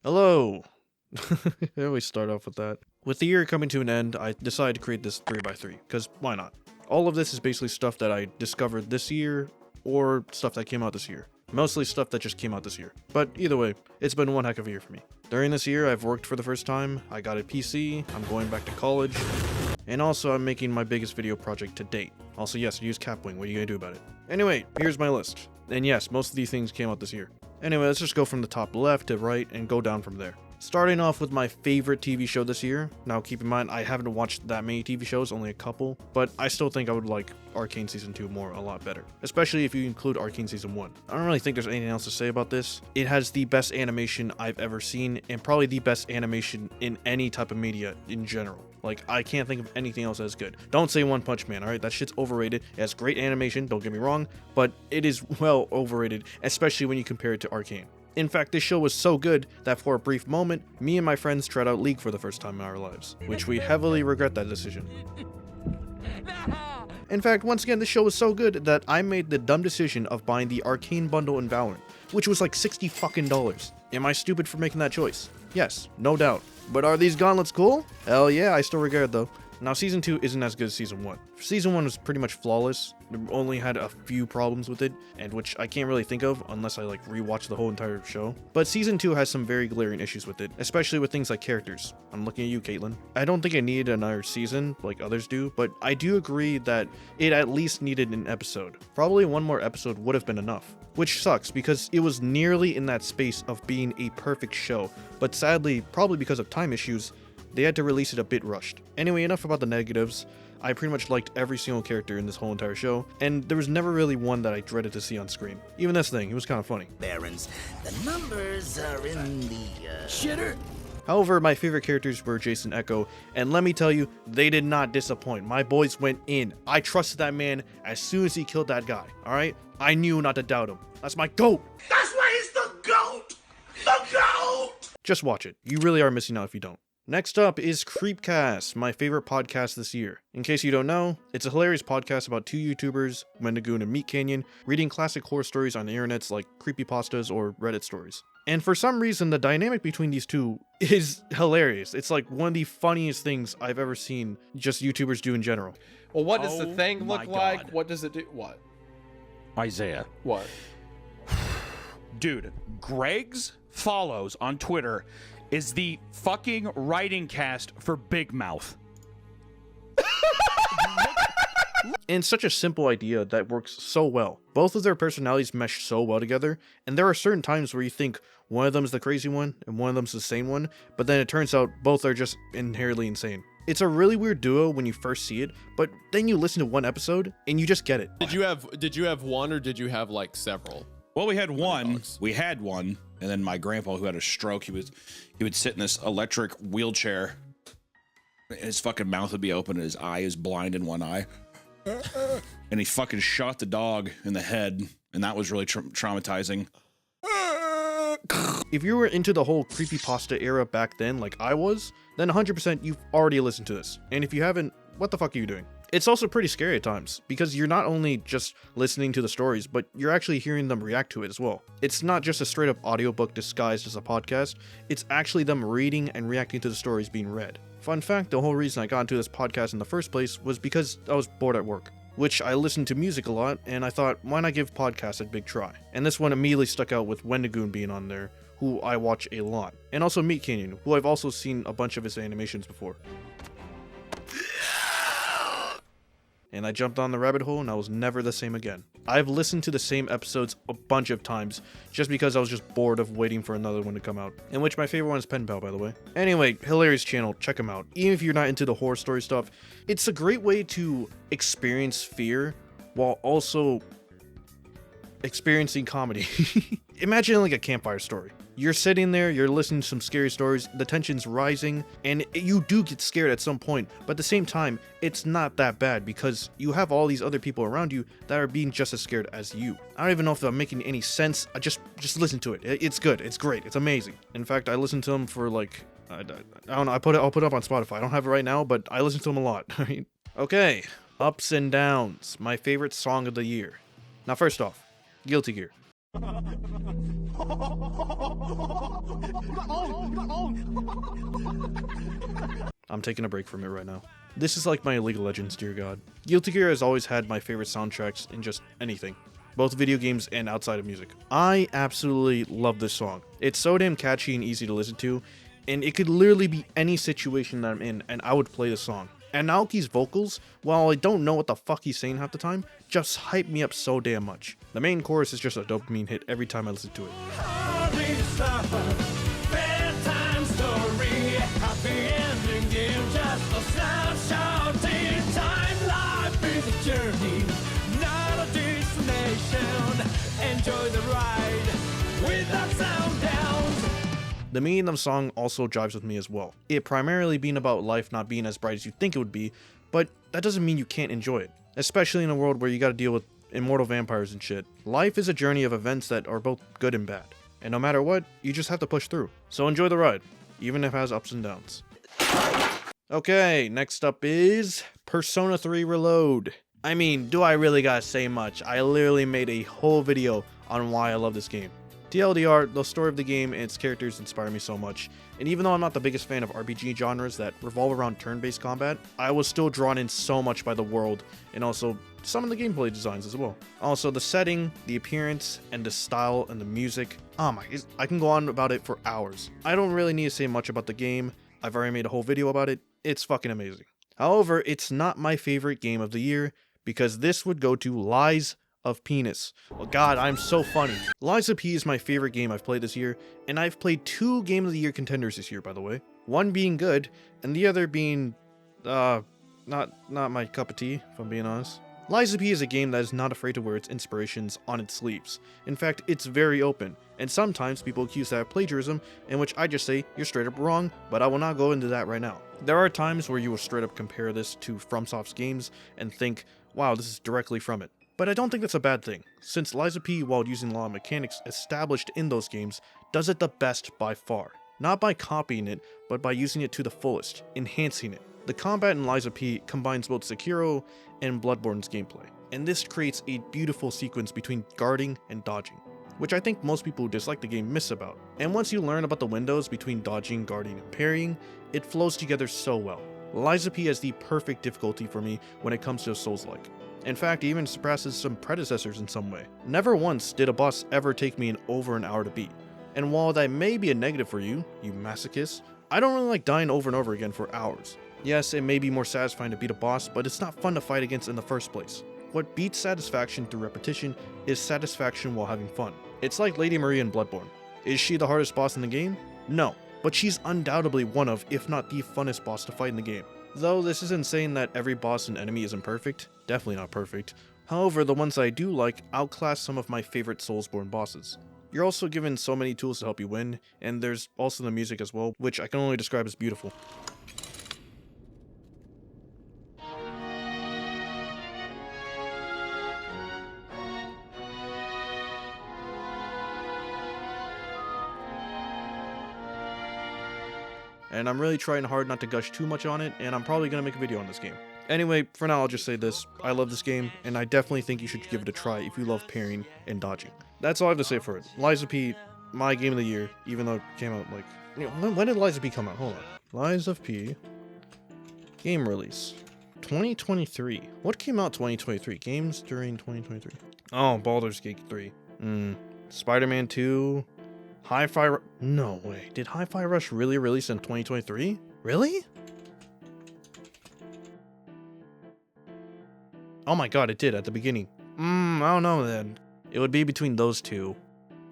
Hello! I always start off with that. With the year coming to an end, I decided to create this 3x3, because why not? All of this is basically stuff that I discovered this year, or stuff that came out this year. Mostly stuff that just came out this year. But either way, it's been one heck of a year for me. During this year, I've worked for the first time, I got a PC, I'm going back to college, and also I'm making my biggest video project to date. Also, yes, I use Capwing, what are you gonna do about it? Anyway, here's my list. And yes, most of these things came out this year. Anyway, let's just go from the top left to right and go down from there. Starting off with my favorite TV show this year. Now keep in mind, I haven't watched that many TV shows, only a couple, but I still think I would like Arcane Season 2 a lot better. Especially if you include Arcane Season 1. I don't really think there's anything else to say about this. It has the best animation I've ever seen, and probably the best animation in any type of media in general. Like, I can't think of anything else as good. Don't say One Punch Man, alright? That shit's overrated. It has great animation, don't get me wrong, but it is well overrated, especially when you compare it to Arcane. In fact, this show was so good that for a brief moment, me and my friends tried out League for the first time in our lives, which we heavily regret that decision. In fact, once again, this show was so good that I made the dumb decision of buying the Arcane bundle in Valorant, which was like $60 fucking. Am I stupid for making that choice? Yes, no doubt. But are these gauntlets cool? Hell yeah, I still regret it though. Now, Season 2 isn't as good as Season 1. Season 1 was pretty much flawless. It only had a few problems with it, and which I can't really think of unless I rewatch the whole entire show. But Season 2 has some very glaring issues with it, especially with things like characters. I'm looking at you, Caitlin. I don't think it needed another season like others do, but I do agree that it at least needed an episode. Probably one more episode would have been enough. Which sucks, because it was nearly in that space of being a perfect show, but sadly, probably because of time issues, they had to release it a bit rushed. Anyway, enough about the negatives. I pretty much liked every single character in this whole entire show, and there was never really one that I dreaded to see on screen. Even this thing, it was kind of funny. Barons, the numbers are in the, shitter. However, my favorite characters were Jason Echo, and let me tell you, they did not disappoint. My boys went in. I trusted that man as soon as he killed that guy, alright? I knew not to doubt him. That's my GOAT! That's why he's the GOAT! The GOAT! Just watch it. You really are missing out if you don't. Next up is Creepcast, my favorite podcast this year. In case you don't know, it's a hilarious podcast about two YouTubers, Wendigoon and Meat Canyon, reading classic horror stories on the internets like creepypastas or Reddit stories. And for some reason, the dynamic between these two is hilarious. It's like one of the funniest things I've ever seen just YouTubers do in general. Well, what does the thing my look like? God. What does it do? What? Isaiah. What? Dude, Greg's follows on Twitter is the fucking writing cast for Big Mouth. And such a simple idea that works so well. Both of their personalities mesh so well together, and there are certain times where you think one of them's the crazy one and one of them's the sane one, but then it turns out both are just inherently insane. It's a really weird duo when you first see it, but then you listen to one episode and you just get it. Did you have one or did you have like several? Well, we had one. dogs. We had one, and then my grandpa, who had a stroke, he would sit in this electric wheelchair, and his fucking mouth would be open, and his eye is blind in one eye, and he fucking shot the dog in the head, and that was really traumatizing. If you were into the whole creepypasta era back then like I was, then 100% you've already listened to this. And if you haven't, what the fuck are you doing? It's also pretty scary at times, because you're not only just listening to the stories, but you're actually hearing them react to it as well. It's not just a straight up audiobook disguised as a podcast, it's actually them reading and reacting to the stories being read. Fun fact, the whole reason I got into this podcast in the first place was because I was bored at work, which I listened to music a lot, and I thought, why not give podcasts a big try? And this one immediately stuck out with Wendigoon being on there, who I watch a lot, and also Meat Canyon, who I've also seen a bunch of his animations before. And I jumped on the rabbit hole and I was never the same again. I've listened to the same episodes a bunch of times just because I was just bored of waiting for another one to come out. In which my favorite one is Pen Pal, by the way. Anyway, hilarious channel, check him out. Even if you're not into the horror story stuff, it's a great way to experience fear while also experiencing comedy. Imagine like a campfire story. You're sitting there, you're listening to some scary stories, the tension's rising, and you do get scared at some point, but at the same time, it's not that bad because you have all these other people around you that are being just as scared as you. I don't even know if I'm making any sense. Just listen to it. It's good. It's great. It's amazing. In fact, I listened to them for like, I don't know, I'll put it up on Spotify. I don't have it right now, but I listen to them a lot. Okay, Ups and Downs, my favorite song of the year. Now first off, Guilty Gear. I'm taking a break from it right now. This is like my League of Legends, dear god. Guilty Gear has always had my favorite soundtracks in just anything, both video games and outside of music. I absolutely love this song. It's so damn catchy and easy to listen to, and it could literally be any situation that I'm in and I would play the song. And Naoki's vocals, while I don't know what the fuck he's saying half the time, just hype me up so damn much. The main chorus is just a dopamine hit every time I listen to it. The meaning of the song also jives with me as well. It primarily being about life not being as bright as you think it would be, but that doesn't mean you can't enjoy it. Especially in a world where you gotta deal with immortal vampires and shit. Life is a journey of events that are both good and bad. And no matter what, you just have to push through. So enjoy the ride, even if it has ups and downs. Okay, next up is Persona 3 Reload. I mean, do I really gotta say much? I literally made a whole video on why I love this game. TLDR, the story of the game and its characters inspire me so much, and even though I'm not the biggest fan of RPG genres that revolve around turn-based combat, I was still drawn in so much by the world, and also some of the gameplay designs as well. Also, the setting, the appearance, and the style and the music, oh my, I can go on about it for hours. I don't really need to say much about the game, I've already made a whole video about it, it's fucking amazing. However, it's not my favorite game of the year, because this would go to Lies of Penis. Oh god, I'm so funny. Lies of P is my favorite game I've played this year, and I've played 2 Game of the Year contenders this year, by the way. One being good, and the other being, not my cup of tea, if I'm being honest. Lies of P is a game that is not afraid to wear its inspirations on its sleeves. In fact, it's very open, and sometimes people accuse that of plagiarism, in which I just say, you're straight up wrong, but I will not go into that right now. There are times where you will straight up compare this to FromSoft's games and think, wow, this is directly from it. But I don't think that's a bad thing, since Lies of P, while using a lot of mechanics established in those games, does it the best by far. Not by copying it, but by using it to the fullest, enhancing it. The combat in Lies of P combines both Sekiro and Bloodborne's gameplay, and this creates a beautiful sequence between guarding and dodging, which I think most people who dislike the game miss about. And once you learn about the windows between dodging, guarding, and parrying, it flows together so well. Lies of P has the perfect difficulty for me when it comes to a Souls-like. In fact, it even surpasses some predecessors in some way. Never once did a boss ever take me over an hour to beat. And while that may be a negative for you, you masochist, I don't really like dying over and over again for hours. Yes, it may be more satisfying to beat a boss, but it's not fun to fight against in the first place. What beats satisfaction through repetition is satisfaction while having fun. It's like Lady Maria in Bloodborne. Is she the hardest boss in the game? No, but she's undoubtedly one of, if not the funnest boss to fight in the game. Though this isn't saying that every boss and enemy isn't perfect, definitely not perfect. However, the ones I do like outclass some of my favorite Soulsborne bosses. You're also given so many tools to help you win, and there's also the music as well, which I can only describe as beautiful. And I'm really trying hard not to gush too much on it, and I'm probably going to make a video on this game. Anyway, for now I'll just say this, I love this game, and I definitely think you should give it a try if you love parrying and dodging. That's all I have to say for it. Lies of P, my game of the year, even though it came out like... when did Lies of P come out? Hold on. Lies of P, game release, 2023. What came out 2023? Games during 2023. Oh, Baldur's Gate 3. Spider-Man 2... Hi-Fi... No way. Did Hi-Fi Rush really release in 2023? Really? Oh my god, it did at the beginning. I don't know then. It would be between those two.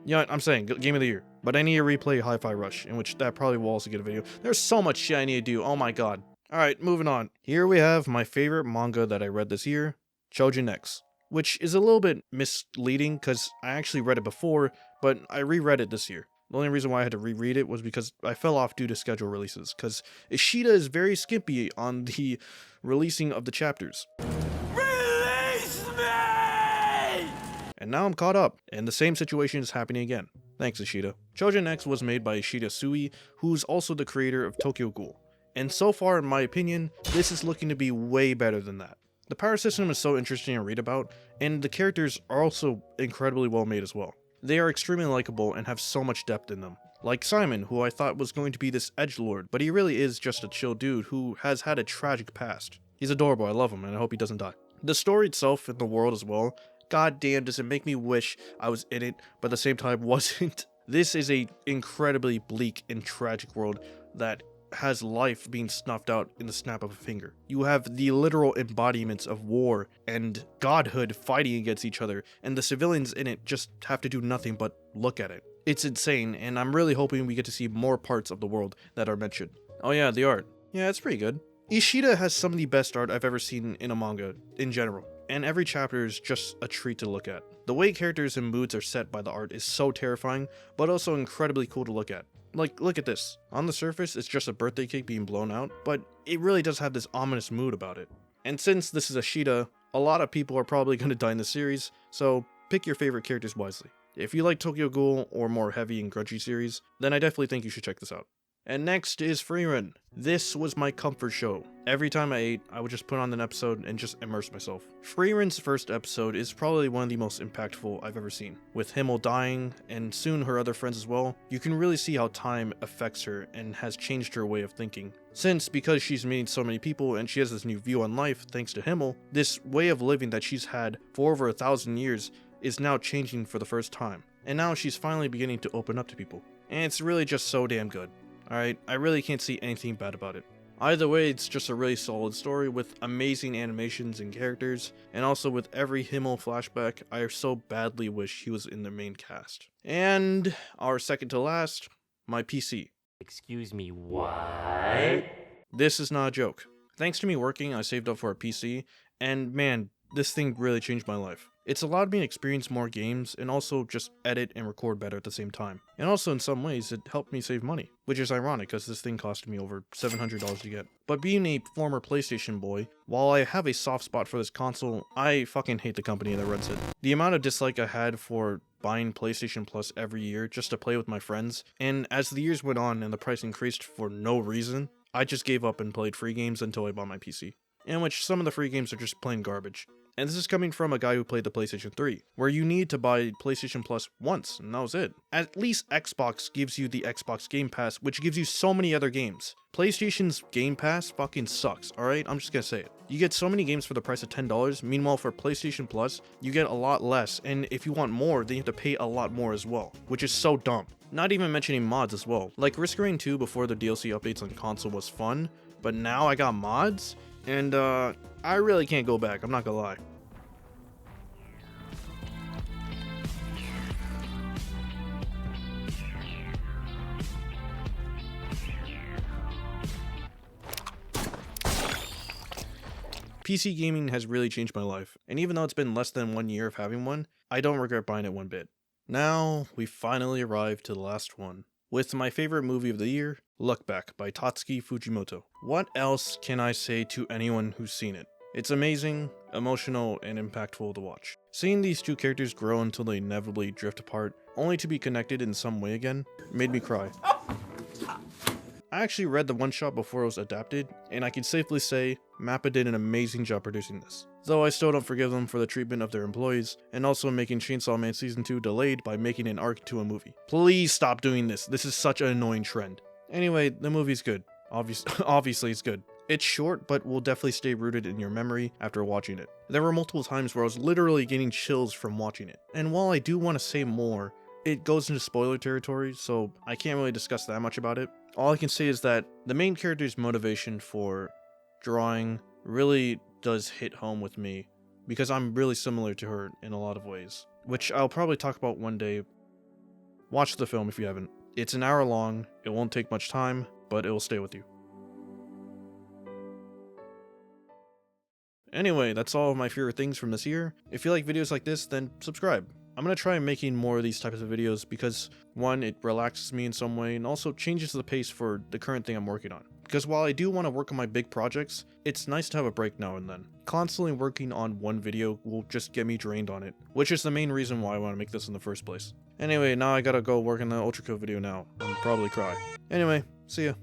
Yeah, I'm saying, Game of the Year. But I need to replay Hi-Fi Rush, in which that probably will also get a video. There's so much shit I need to do, oh my god. Alright, moving on. Here we have my favorite manga that I read this year, Chojin X. Which is a little bit misleading, because I actually read it before, but I reread it this year. The only reason why I had to reread it was because I fell off due to schedule releases, because Ishida is very skimpy on the releasing of the chapters. Release me! And now I'm caught up, and the same situation is happening again. Thanks, Ishida. Chojin X was made by Ishida Sui, who's also the creator of Tokyo Ghoul. And so far, in my opinion, this is looking to be way better than that. The power system is so interesting to read about, and the characters are also incredibly well made as well. They are extremely likable and have so much depth in them. Like Simon, who I thought was going to be this edgelord, but he really is just a chill dude who has had a tragic past. He's adorable, I love him, and I hope he doesn't die. The story itself and the world as well, god damn does it make me wish I was in it, but at the same time wasn't. This is a incredibly bleak and tragic world that has life being snuffed out in the snap of a finger. You have the literal embodiments of war and godhood fighting against each other, and the civilians in it just have to do nothing but look at it. It's insane, and I'm really hoping we get to see more parts of the world that are mentioned. Oh yeah, the art. Yeah, it's pretty good. Ishida has some of the best art I've ever seen in a manga, in general, and every chapter is just a treat to look at. The way characters and moods are set by the art is so terrifying, but also incredibly cool to look at. Like, look at this. On the surface, it's just a birthday cake being blown out, but it really does have this ominous mood about it. And since this is Ishida, a lot of people are probably going to die in the series, so pick your favorite characters wisely. If you like Tokyo Ghoul or more heavy and grungy series, then I definitely think you should check this out. And next is Frieren. This was my comfort show. Every time I ate, I would just put on an episode and just immerse myself. Frieren's first episode is probably one of the most impactful I've ever seen. With Himmel dying, and soon her other friends as well, you can really see how time affects her and has changed her way of thinking. Since, because she's meeting so many people and she has this new view on life thanks to Himmel, this way of living that she's had for over 1,000 years is now changing for the first time. And now she's finally beginning to open up to people. And it's really just so damn good. Alright, I really can't see anything bad about it. Either way, it's just a really solid story with amazing animations and characters, and also with every Himmel flashback, I so badly wish he was in the main cast. And our second to last, my PC. Excuse me, what? This is not a joke. Thanks to me working, I saved up for a PC, and man, this thing really changed my life. It's allowed me to experience more games and also just edit and record better at the same time. And also in some ways, it helped me save money, which is ironic because this thing cost me over $700 to get. But being a former PlayStation boy, while I have a soft spot for this console, I fucking hate the company that runs it. The amount of dislike I had for buying PlayStation Plus every year just to play with my friends, and as the years went on and the price increased for no reason, I just gave up and played free games until I bought my PC. In which some of the free games are just plain garbage. And this is coming from a guy who played the PlayStation 3, where you need to buy PlayStation Plus once, and that was it. At least Xbox gives you the Xbox Game Pass, which gives you so many other games. PlayStation's Game Pass fucking sucks, alright? I'm just gonna say it. You get so many games for the price of $10, meanwhile for PlayStation Plus, you get a lot less, and if you want more, then you have to pay a lot more as well, which is so dumb. Not even mentioning mods as well. Like Risk of Rain 2 before the DLC updates on console was fun, but now I got mods? And I really can't go back, I'm not gonna lie. PC gaming has really changed my life, and even though it's been less than 1 year of having one, I don't regret buying it one bit. Now, we finally arrived to the last one. With my favorite movie of the year, Look Back by Tatsuki Fujimoto. What else can I say to anyone who's seen it? It's amazing, emotional, and impactful to watch. Seeing these two characters grow until they inevitably drift apart, only to be connected in some way again, made me cry. I actually read the one-shot before it was adapted, and I can safely say MAPPA did an amazing job producing this. Though I still don't forgive them for the treatment of their employees, and also making Chainsaw Man Season 2 delayed by making an arc to a movie. Please stop doing this, this is such an annoying trend. Anyway, the movie's good. Obviously it's good. It's short, but will definitely stay rooted in your memory after watching it. There were multiple times where I was literally getting chills from watching it. And while I do want to say more, it goes into spoiler territory, so I can't really discuss that much about it. All I can say is that the main character's motivation for drawing really does hit home with me, because I'm really similar to her in a lot of ways, which I'll probably talk about one day. Watch the film if you haven't. It's an hour long, it won't take much time, but it will stay with you. Anyway, that's all of my favorite things from this year. If you like videos like this, then subscribe. I'm going to try making more of these types of videos because, one, it relaxes me in some way and also changes the pace for the current thing I'm working on. Because while I do want to work on my big projects, it's nice to have a break now and then. Constantly working on one video will just get me drained on it, which is the main reason why I want to make this in the first place. Anyway, now I gotta go work on the Ultra Kill video now and probably cry. Anyway, see ya.